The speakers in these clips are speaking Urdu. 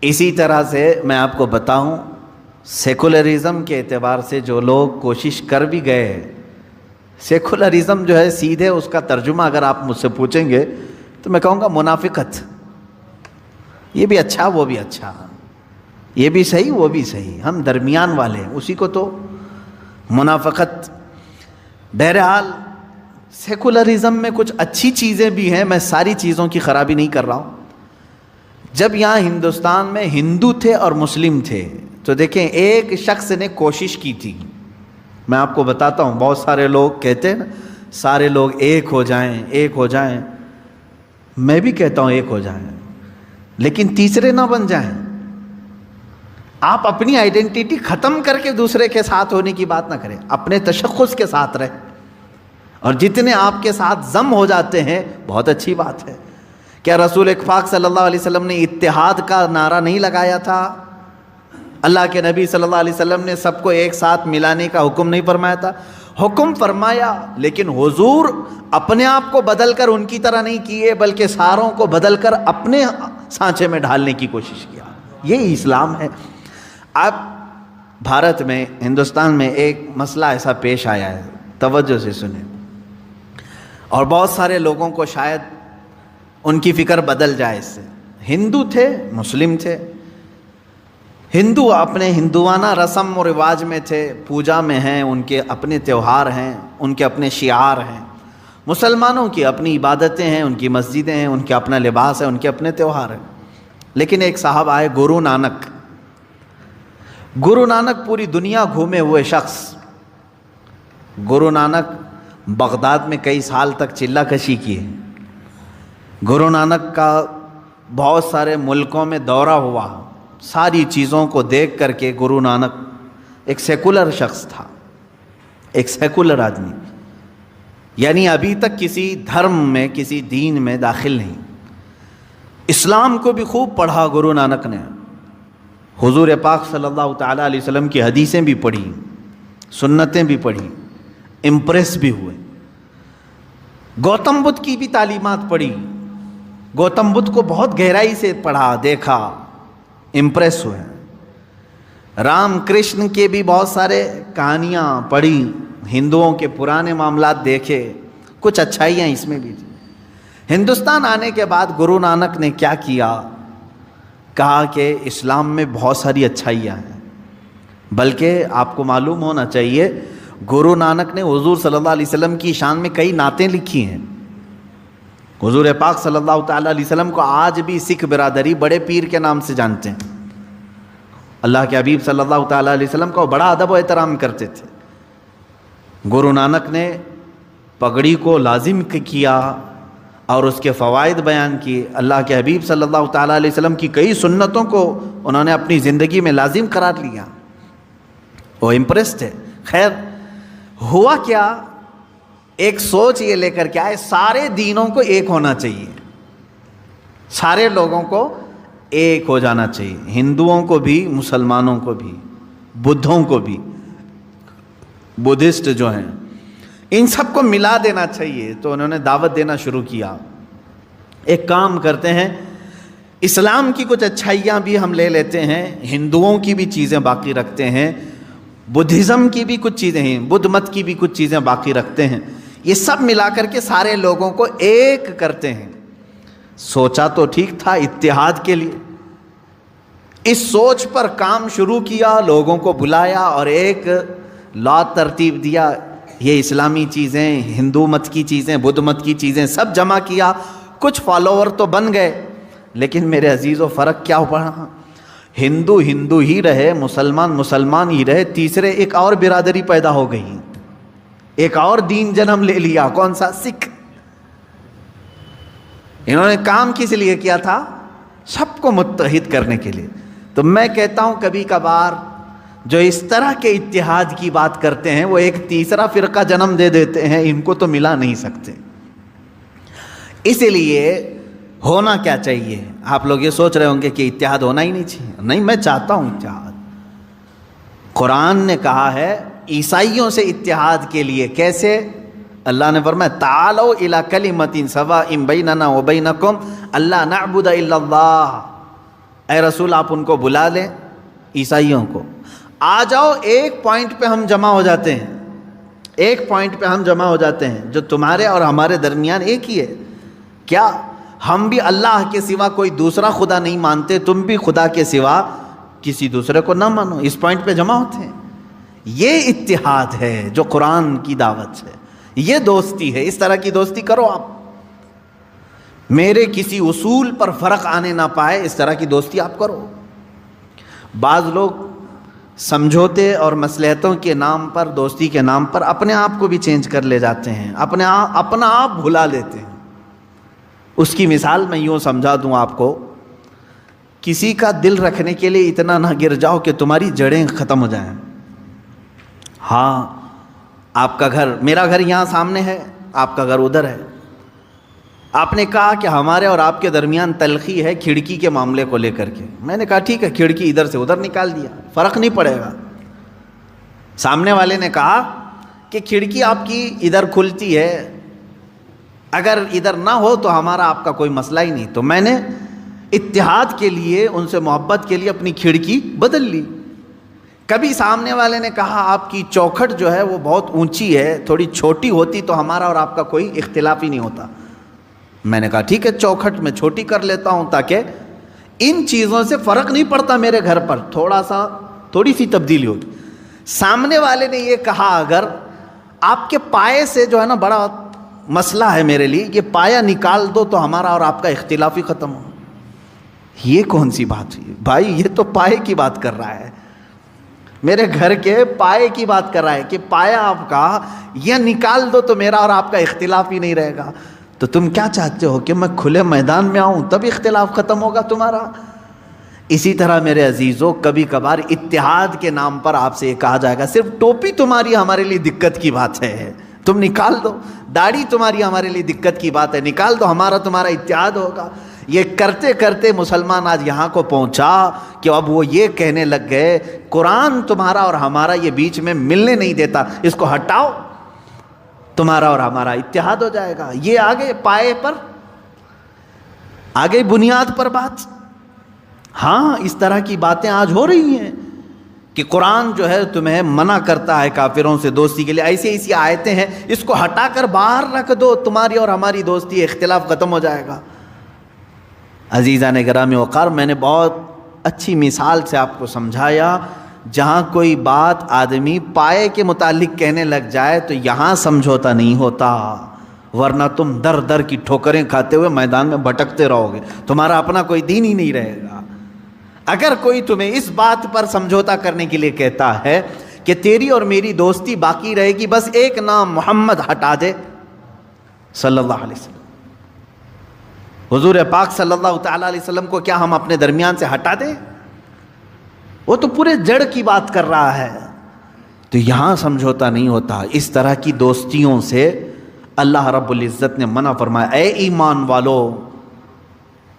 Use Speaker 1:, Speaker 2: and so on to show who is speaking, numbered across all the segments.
Speaker 1: اسی طرح سے میں آپ کو بتاؤں، سیکولرزم کے اعتبار سے جو لوگ کوشش کر بھی گئے، سیکولرزم جو ہے سیدھے اس کا ترجمہ اگر آپ مجھ سے پوچھیں گے تو میں کہوں گا منافقت۔ یہ بھی اچھا وہ بھی اچھا، یہ بھی صحیح وہ بھی صحیح، ہم درمیان والے ہیں، اسی کو تو منافقت۔ بہرحال سیکولرزم میں کچھ اچھی چیزیں بھی ہیں، میں ساری چیزوں کی خرابی نہیں کر رہا ہوں۔ جب یہاں ہندوستان میں ہندو تھے اور مسلم تھے تو دیکھیں ایک شخص نے کوشش کی تھی، میں آپ کو بتاتا ہوں، بہت سارے لوگ کہتے ہیں نا سارے لوگ ایک ہو جائیں ایک ہو جائیں، میں بھی کہتا ہوں ایک ہو جائیں، لیکن تیسرے نہ بن جائیں۔ آپ اپنی آئیڈینٹی ختم کر کے دوسرے کے ساتھ ہونے کی بات نہ کریں، اپنے تشخص کے ساتھ رہیں، اور جتنے آپ کے ساتھ ضم ہو جاتے ہیں بہت اچھی بات ہے۔ کیا رسول پاک صلی اللہ علیہ وسلم نے اتحاد کا نعرہ نہیں لگایا تھا؟ اللہ کے نبی صلی اللہ علیہ وسلم نے سب کو ایک ساتھ ملانے کا حکم نہیں فرمایا تھا؟ حکم فرمایا، لیکن حضور اپنے آپ کو بدل کر ان کی طرح نہیں کیے، بلکہ ساروں کو بدل کر اپنے سانچے میں ڈھالنے کی کوشش کیا۔ یہی اسلام ہے۔ اب بھارت میں، ہندوستان میں ایک مسئلہ ایسا پیش آیا ہے، توجہ سے سنیں، اور بہت سارے لوگوں کو شاید ان کی فکر بدل جائے اس سے۔ ہندو تھے، مسلم تھے، ہندو اپنے ہندوانہ رسم و رواج میں تھے، پوجا میں ہیں، ان کے اپنے تہوار ہیں، ان کے اپنے شعار ہیں۔ مسلمانوں کی اپنی عبادتیں ہیں، ان کی مسجدیں ہیں، ان کے اپنا لباس ہے، ان کے اپنے تہوار ہیں۔ لیکن ایک صاحب آئے، گرو نانک۔ گرو نانک پوری دنیا گھومے ہوئے شخص۔ گرو نانک بغداد میں کئی سال تک چلہ کشی کی ہے۔ گرو نانک کا بہت سارے ملکوں میں دورہ ہوا، ساری چیزوں کو دیکھ کر کے گرو نانک ایک سیکولر شخص تھا، ایک سیکولر آدمی، یعنی ابھی تک کسی دھرم میں، کسی دین میں داخل نہیں۔ اسلام کو بھی خوب پڑھا گرو نانک نے، حضور پاک صلی اللہ تعالیٰ علیہ وسلم کی حدیثیں بھی پڑھی، سنتیں بھی پڑھی، امپریس بھی ہوئے۔ گوتم بدھ کی بھی تعلیمات پڑھی، گوتم بدھ کو بہت گہرائی سے پڑھا، دیکھا، امپریس ہوئے۔ رام کرشن کے بھی بہت سارے کہانیاں پڑھی، ہندوؤں کے پرانے معاملات دیکھے، کچھ اچھائیاں اس میں بھی تھی۔ ہندوستان آنے کے بعد گرو نانک نے کیا کیا؟ کہا کہ اسلام میں بہت ساری اچھائیاں ہیں، بلکہ آپ کو معلوم ہونا چاہیے گرو نانک نے حضور صلی اللہ علیہ وسلم کی شان میں کئی نعتیں لکھی ہیں۔ حضور پاک صلی اللہ تعالیٰ علیہ وسلم کو آج بھی سکھ برادری بڑے پیر کے نام سے جانتے ہیں۔ اللہ کے حبیب صلی اللہ تعالیٰ علیہ وسلم کو بڑا ادب و احترام کرتے تھے۔ گرو نانک نے پگڑی کو لازم کیا اور اس کے فوائد بیان کیے۔ اللہ کے حبیب صلی اللہ تعالیٰ علیہ وسلم کی کئی سنتوں کو انہوں نے اپنی زندگی میں لازم قرار لیا، وہ امپریس تھے۔ خیر ہوا کیا؟ ایک سوچ یہ لے کر کے آئے، سارے دینوں کو ایک ہونا چاہیے، سارے لوگوں کو ایک ہو جانا چاہیے، ہندوؤں کو بھی، مسلمانوں کو بھی، بدھوں کو بھی، بدھسٹ جو ہیں ان سب کو ملا دینا چاہیے۔ تو انہوں نے دعوت دینا شروع کیا، ایک کام کرتے ہیں، اسلام کی کچھ اچھائیاں بھی ہم لے لیتے ہیں، ہندوؤں کی بھی چیزیں باقی رکھتے ہیں، بدھزم کی بھی کچھ چیزیں ہیں، بدھ مت کی بھی کچھ چیزیں باقی رکھتے ہیں، یہ سب ملا کر کے سارے لوگوں کو ایک کرتے ہیں۔ سوچا تو ٹھیک تھا اتحاد کے لیے، اس سوچ پر کام شروع کیا، لوگوں کو بلایا اور ایک لا ترتیب دیا، یہ اسلامی چیزیں، ہندو مت کی چیزیں، بدھ مت کی چیزیں سب جمع کیا۔ کچھ فالوور تو بن گئے، لیکن میرے عزیزو فرق کیا پڑا؟ ہندو ہندو ہی رہے، مسلمان مسلمان ہی رہے، تیسرے ایک اور برادری پیدا ہو گئی، ایک اور دین جنم لے لیا۔ کون سا؟ سکھ۔ انہوں نے کام کس لیے کیا تھا؟ سب کو متحد کرنے کے لیے۔ تو میں کہتا ہوں کبھی کبھار جو اس طرح کے اتحاد کی بات کرتے ہیں وہ ایک تیسرا فرقہ جنم دے دیتے ہیں، ان کو تو ملا نہیں سکتے۔ اسی لیے ہونا کیا چاہیے؟ آپ لوگ یہ سوچ رہے ہوں گے کہ اتحاد ہونا ہی نہیں چاہیے۔ نہیں، میں چاہتا ہوں اتحاد۔ قرآن نے کہا ہے عیسائیوں سے اتحاد کے لیے، کیسے؟ اللہ نے فرمایا تعالوا الی کلمۃ سواء بیننا وبینکم الا نعبد الا اللہ، اے رسول آپ ان کو بلا لیں، عیسائیوں کو، آ جاؤ، ایک پوائنٹ پہ ہم جمع ہو جاتے ہیں، ایک پوائنٹ پہ ہم جمع ہو جاتے ہیں جو تمہارے اور ہمارے درمیان ایک ہی ہے، کیا ہم بھی اللہ کے سوا کوئی دوسرا خدا نہیں مانتے، تم بھی خدا کے سوا کسی دوسرے کو نہ مانو، اس پوائنٹ پہ جمع ہوتے ہیں۔ یہ اتحاد ہے جو قرآن کی دعوت ہے، یہ دوستی ہے، اس طرح کی دوستی کرو آپ، میرے کسی اصول پر فرق آنے نہ پائے، اس طرح کی دوستی آپ کرو۔ بعض لوگ سمجھوتے اور مصلحتوں کے نام پر، دوستی کے نام پر اپنے آپ کو بھی چینج کر لے جاتے ہیں، اپنا آپ بھلا لیتے ہیں۔ اس کی مثال میں یوں سمجھا دوں آپ کو، کسی کا دل رکھنے کے لیے اتنا نہ گر جاؤ کہ تمہاری جڑیں ختم ہو جائیں۔ ہاں، آپ کا گھر، میرا گھر یہاں سامنے ہے، آپ کا گھر ادھر ہے، آپ نے کہا کہ ہمارے اور آپ کے درمیان تلخی ہے کھڑکی کے معاملے کو لے کر کے، میں نے کہا ٹھیک ہے، کھڑکی ادھر سے ادھر نکال دیا، فرق نہیں پڑے گا۔ سامنے والے نے کہا کہ کھڑکی آپ کی ادھر کھلتی ہے، اگر ادھر نہ ہو تو ہمارا آپ کا کوئی مسئلہ ہی نہیں، تو میں نے اتحاد کے لیے، ان سے محبت کے لیے اپنی کھڑکی بدل لی۔ کبھی سامنے والے نے کہا آپ کی چوکھٹ جو ہے وہ بہت اونچی ہے، تھوڑی چھوٹی ہوتی تو ہمارا اور آپ کا کوئی اختلاف ہی نہیں ہوتا، میں نے کہا ٹھیک ہے، چوکھٹ میں چھوٹی کر لیتا ہوں تاکہ ان چیزوں سے فرق نہیں پڑتا میرے گھر پر، تھوڑی سی تبدیلی ہوگی۔ سامنے والے نے یہ کہا اگر آپ کے پائے سے جو ہے نا بڑا مسئلہ ہے میرے لیے، یہ پایا نکال دو تو ہمارا اور آپ کا اختلاف ہی ختم ہو۔ یہ کون سی بات ہوئی بھائی؟ یہ تو پائے کی بات کر رہا ہے، میرے گھر کے پائے کی بات کر رہا ہے کہ پایا آپ کا یہ نکال دو تو میرا اور آپ کا اختلاف ہی نہیں رہے گا۔ تو تم کیا چاہتے ہو کہ میں کھلے میدان میں آؤں تب اختلاف ختم ہوگا تمہارا؟ اسی طرح میرے عزیزوں، کبھی کبھار اتحاد کے نام پر آپ سے یہ کہا جائے گا صرف ٹوپی تمہاری ہمارے لیے دقت کی بات ہے، تم نکال دو، داڑھی تمہاری ہمارے لیے دقت کی بات ہے، نکال دو، ہمارا تمہارا اتحاد ہوگا۔ یہ کرتے کرتے مسلمان آج یہاں کو پہنچا کہ اب وہ یہ کہنے لگ گئے قرآن تمہارا اور ہمارا یہ بیچ میں ملنے نہیں دیتا، اس کو ہٹاؤ، تمہارا اور ہمارا اتحاد ہو جائے گا۔ یہ آگے پائے پر، آگے بنیاد پر بات۔ ہاں، اس طرح کی باتیں آج ہو رہی ہیں کہ قرآن جو ہے تمہیں منع کرتا ہے کافروں سے دوستی کے لیے، ایسی آیتیں ہیں، اس کو ہٹا کر باہر رکھ دو، تمہاری اور ہماری دوستی، اختلاف ختم ہو جائے گا۔ عزیزان گرامی وقار، میں نے بہت اچھی مثال سے آپ کو سمجھایا، جہاں کوئی بات آدمی پائے کے متعلق کہنے لگ جائے تو یہاں سمجھوتا نہیں ہوتا، ورنہ تم در در کی ٹھوکریں کھاتے ہوئے میدان میں بھٹکتے رہو گے، تمہارا اپنا کوئی دین ہی نہیں رہے گا۔ اگر کوئی تمہیں اس بات پر سمجھوتا کرنے کے لیے کہتا ہے کہ تیری اور میری دوستی باقی رہے گی، بس ایک نام محمد ہٹا دے صلی اللہ علیہ وسلم، حضور پاک صلی اللہ تعالیٰ علیہ وسلم کو کیا ہم اپنے درمیان سے ہٹا دیں؟ وہ تو پورے جڑ کی بات کر رہا ہے، تو یہاں سمجھوتا نہیں ہوتا۔ اس طرح کی دوستیوں سے اللہ رب العزت نے منع فرمایا، اے ایمان والو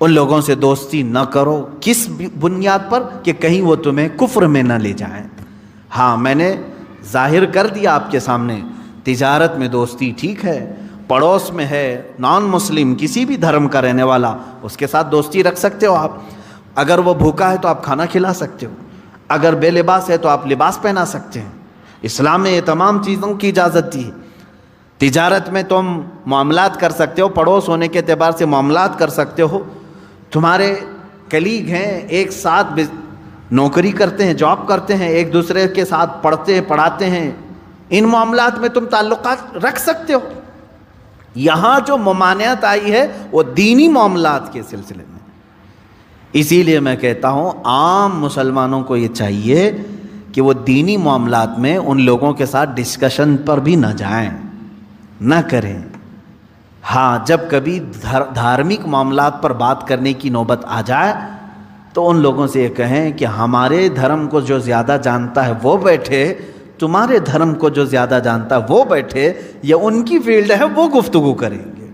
Speaker 1: ان لوگوں سے دوستی نہ کرو۔ کس بنیاد پر؟ کہ کہیں وہ تمہیں کفر میں نہ لے جائیں۔ ہاں، میں نے ظاہر کر دیا آپ کے سامنے، تجارت میں دوستی ٹھیک ہے، پڑوس میں ہے نان مسلم کسی بھی دھرم کا رہنے والا، اس کے ساتھ دوستی رکھ سکتے ہو آپ۔ اگر وہ بھوکا ہے تو آپ کھانا کھلا سکتے ہو، اگر بے لباس ہے تو آپ لباس پہنا سکتے ہیں۔ اسلام نے یہ تمام چیزوں کی اجازت دی۔ تجارت میں تم معاملات کر سکتے ہو، پڑوس ہونے کے اعتبار سے معاملات کر سکتے ہو، تمہارے کلیگ ہیں، ایک ساتھ نوکری کرتے ہیں، جاب کرتے ہیں، ایک دوسرے کے ساتھ پڑھتے پڑھاتے ہیں، ان معاملات میں تم تعلقات رکھ سکتے ہو۔ یہاں جو ممانعت آئی ہے وہ دینی معاملات کے سلسلے میں۔ اسی لیے میں کہتا ہوں عام مسلمانوں کو یہ چاہیے کہ وہ دینی معاملات میں ان لوگوں کے ساتھ ڈسکشن پر بھی نہ جائیں، نہ کریں۔ ہاں، جب کبھی دھارمک معاملات پر بات کرنے کی نوبت آ جائے تو ان لوگوں سے یہ کہیں کہ ہمارے دھرم کو جو زیادہ جانتا ہے وہ بیٹھے، تمہارے دھرم کو جو زیادہ جانتا ہے وہ بیٹھے، یا ان کی فیلڈ ہے وہ گفتگو کریں گے،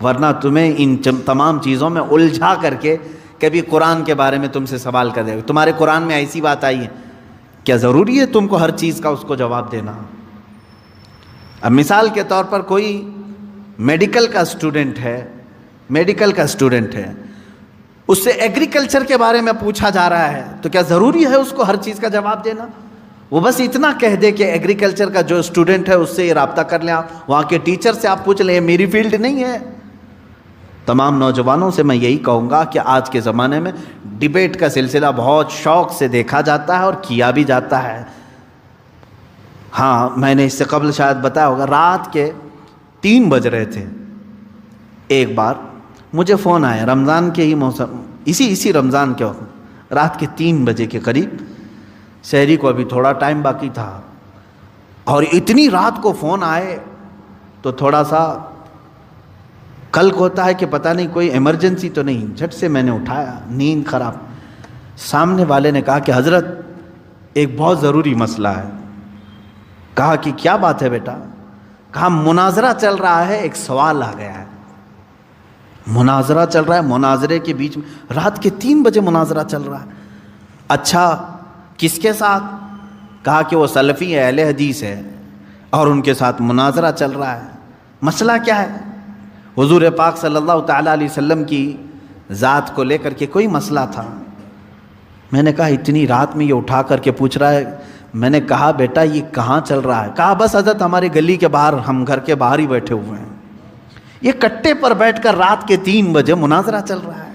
Speaker 1: ورنہ تمہیں ان تمام چیزوں میں الجھا کر کے کبھی قرآن کے بارے میں تم سے سوال کر دے گا، تمہارے قرآن میں ایسی بات آئی ہے، کیا ضروری ہے تم کو ہر چیز کا اس کو جواب دینا؟ اب مثال کے طور پر کوئی میڈیکل کا اسٹوڈنٹ ہے، اس سے ایگریکلچر کے بارے میں پوچھا جا رہا ہے تو کیا ضروری ہے اس کو ہر چیز کا جواب دینا؟ وہ بس اتنا کہہ دے کہ ایگریکلچر کا جو اسٹوڈنٹ ہے اس سے یہ رابطہ کر لیں، آپ وہاں کے ٹیچر سے آپ پوچھ لیں، میری فیلڈ نہیں ہے۔ تمام نوجوانوں سے میں یہی کہوں گا کہ آج کے زمانے میں ڈیبیٹ کا سلسلہ بہت شوق سے دیکھا جاتا ہے اور کیا بھی جاتا ہے۔ ہاں، میں نے اس سے قبل شاید بتایا ہوگا، رات کے 3 بج رہے تھے، ایک بار مجھے فون آیا رمضان کے ہی موسم، اسی رمضان کے وقت رات کے 3 بجے کے قریب، شہری کو ابھی تھوڑا ٹائم باقی تھا، اور اتنی رات کو فون آئے تو تھوڑا سا قلق ہوتا ہے کہ پتہ نہیں کوئی ایمرجنسی تو نہیں۔ جھٹ سے میں نے اٹھایا، نیند خراب، سامنے والے نے کہا کہ حضرت ایک بہت ضروری مسئلہ ہے۔ کہا کہ کیا بات ہے بیٹا؟ کہا مناظرہ چل رہا ہے، ایک سوال آ گیا ہے۔ مناظرہ چل رہا ہے، مناظرے کے بیچ میں رات کے 3 بجے مناظرہ چل رہا ہے۔ اچھا، کس کے ساتھ؟ کہا کہ وہ سلفی اہل حدیث ہے اور ان کے ساتھ مناظرہ چل رہا ہے۔ مسئلہ کیا ہے؟ حضور پاک صلی اللہ تعالیٰ علیہ وسلم کی ذات کو لے کر کے کوئی مسئلہ تھا۔ میں نے کہا اتنی رات میں یہ اٹھا کر کے پوچھ رہا ہے۔ میں نے کہا بیٹا یہ کہاں چل رہا ہے؟ کہا بس حضرت ہمارے گلی کے باہر، ہم گھر کے باہر ہی بیٹھے ہوئے ہیں، یہ کٹے پر بیٹھ کر رات کے 3 بجے مناظرہ چل رہا ہے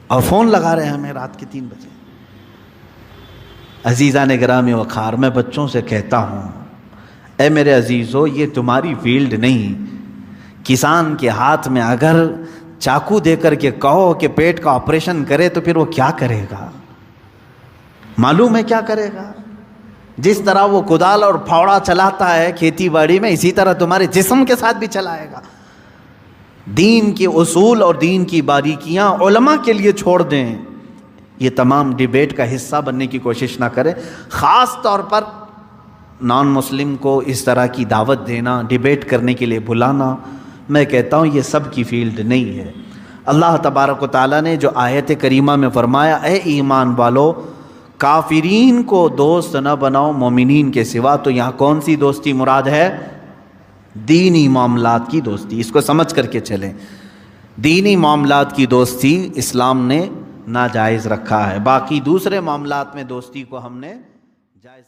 Speaker 1: اور فون لگا رہے ہیں ہمیں رات کے 3 بجے۔ عزیزان گرامی وقار، میں بچوں سے کہتا ہوں، اے میرے عزیزو، یہ تمہاری فیلڈ نہیں۔ کسان کے ہاتھ میں اگر چاقو دے کر کے کہو کہ پیٹ کا آپریشن کرے تو پھر وہ کیا کرے گا؟ معلوم ہے کیا کرے گا؟ جس طرح وہ کدال اور پھاوڑا چلاتا ہے کھیتی باڑی میں، اسی طرح تمہارے جسم کے ساتھ بھی چلائے گا۔ دین کے اصول اور دین کی باریکیاں علماء کے لیے چھوڑ دیں، یہ تمام ڈیبیٹ کا حصہ بننے کی کوشش نہ کریں۔ خاص طور پر نان مسلم کو اس طرح کی دعوت دینا، ڈیبیٹ کرنے کے لیے بلانا، میں کہتا ہوں یہ سب کی فیلڈ نہیں ہے۔ اللہ تبارک و تعالیٰ نے جو آیت کریمہ میں فرمایا، اے ایمان والو کافرین کو دوست نہ بناؤ مومنین کے سوا، تو یہاں کون سی دوستی مراد ہے؟ دینی معاملات کی دوستی۔ اس کو سمجھ کر کے چلیں، دینی معاملات کی دوستی اسلام نے ناجائز رکھا ہے، باقی دوسرے معاملات میں دوستی کو ہم نے جائز